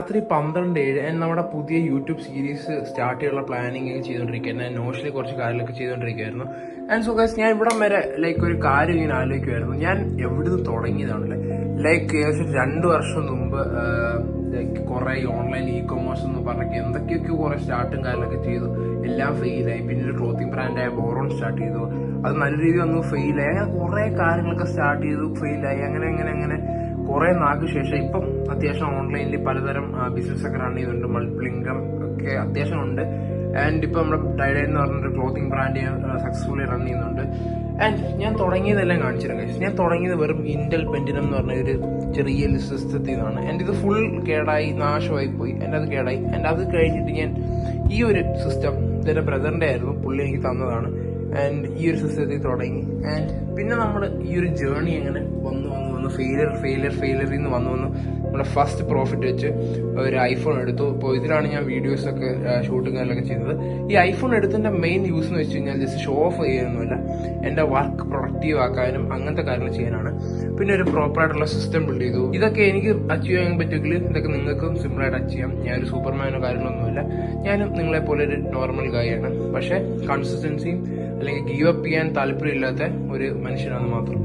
രാത്രി 12:07 നമ്മുടെ പുതിയ യൂട്യൂബ് സീരീസ് സ്റ്റാർട്ട് ചെയ്യാനുള്ള പ്ലാനിങ് ചെയ്തുകൊണ്ടിരിക്കുകയായിരുന്നു. ഞാൻ നോഷനിൽ കുറച്ച് കാര്യങ്ങളൊക്കെ ചെയ്തുകൊണ്ടിരിക്കുകയായിരുന്നു. ആൻഡ് സോ ഗൈസ്, ഞാൻ ഇവിടം വരെ ഒരു കാര്യം ഇങ്ങനെ ആലോചിക്കുമായിരുന്നു. ഞാൻ എവിടുന്ന് തുടങ്ങിയതാണല്ലേ. ഏകദേശം 2 വർഷം മുമ്പ് കുറെ ഓൺലൈൻ കൊമേഴ്സ് എന്ന് പറഞ്ഞൊക്കെ എന്തൊക്കെയൊക്കെ കുറെ സ്റ്റാർട്ടും കാര്യങ്ങളൊക്കെ ചെയ്തു. എല്ലാം ഫെയിലായി. പിന്നെ ഒരു ക്ലോത്തിങ് ബ്രാൻഡായ ബോറോൺ സ്റ്റാർട്ട് ചെയ്തു. അത് നല്ല രീതിയിൽ ഒന്ന് ഫെയിലായി. അങ്ങനെ കുറെ കാര്യങ്ങളൊക്കെ സ്റ്റാർട്ട് ചെയ്തു, ഫെയിലായി. അങ്ങനെ കുറെ നാൾക്ക് ശേഷം ഇപ്പം അത്യാവശ്യം ഓൺലൈനിൽ പലതരം ബിസിനസ് ഒക്കെ റൺ ചെയ്യുന്നുണ്ട്. മൾട്ടിപ്പിൾ ഇൻകം ഒക്കെ അത്യാവശ്യം ഉണ്ട്. ആൻഡ് ഇപ്പൊ നമ്മുടെ ഡൈഡൈ എന്ന് പറഞ്ഞൊരു ക്ലോത്തിങ് ബ്രാൻഡ് സക്സസ്ഫുള്ളി റൺ ചെയ്യുന്നുണ്ട്. ആൻഡ് ഞാൻ തുടങ്ങിയതെല്ലാം കാണിച്ചിരുന്നു. ഞാൻ തുടങ്ങിയത് വെറും ഇന്റൽ പെന്റിനം എന്ന് പറഞ്ഞ ഒരു ചെറിയ സിസ്റ്റത്തിൽ നിന്നാണ്. ആൻഡ് ഇത് ഫുൾ കേടായി, നാശമായി പോയി. ആൻഡ് അത് കേടായി. ആൻഡ് അത് കഴിഞ്ഞിട്ട് ഞാൻ ഈ ഒരു സിസ്റ്റം ഇതെന്റെ ബ്രദറിന്റെ ആയിരുന്നു, പുള്ളി എനിക്ക് തന്നതാണ്. ആൻഡ് ഈ ഒരു സിസ്റ്റത്തിൽ തുടങ്ങി. ആൻഡ് പിന്നെ നമ്മൾ ഈ ഒരു ജേർണി എങ്ങനെ വന്നു ഫെയിലിയറിൽ നിന്ന് വന്നു നമ്മുടെ ഫസ്റ്റ് പ്രോഫിറ്റ് വെച്ച് ഒരു ഐഫോൺ എടുത്തു. ഇപ്പോൾ ഇതിലാണ് ഞാൻ വീഡിയോസൊക്കെ ഷൂട്ടും കാര്യങ്ങളൊക്കെ ചെയ്യുന്നത്. ഈ ഐഫോൺ എടുത്തതിന്റെ മെയിൻ യൂസ് എന്ന് വെച്ച് കഴിഞ്ഞാൽ ജസ്റ്റ് ഷോ ഓഫ് ചെയ്യാനൊന്നുമല്ല, എന്റെ വർക്ക് പ്രൊഡക്റ്റീവ് ആക്കാനും അങ്ങനത്തെ കാര്യങ്ങൾ ചെയ്യാനാണ്. പിന്നെ ഒരു പ്രോപ്പറായിട്ടുള്ള സിസ്റ്റം ബിൽഡ് ചെയ്തു. ഇതൊക്കെ എനിക്ക് അച്ചീവ് ചെയ്യാൻ പറ്റുമെങ്കിൽ ഇതൊക്കെ നിങ്ങൾക്കും സിമ്പിളായിട്ട് അച്ചീവ് ചെയ്യാം. ഞാനൊരു സൂപ്പർമാനോ കാര്യങ്ങളൊന്നുമില്ല. ഞാനും നിങ്ങളെ പോലെ ഒരു നോർമൽ ഗായാണ്. പക്ഷെ കൺസിസ്റ്റൻസിയും അല്ലെങ്കിൽ ഗീവ് അപ്പ് ചെയ്യാൻ താല്പര്യമില്ലാത്ത ഒരു മനുഷ്യനാണ് മാത്രം.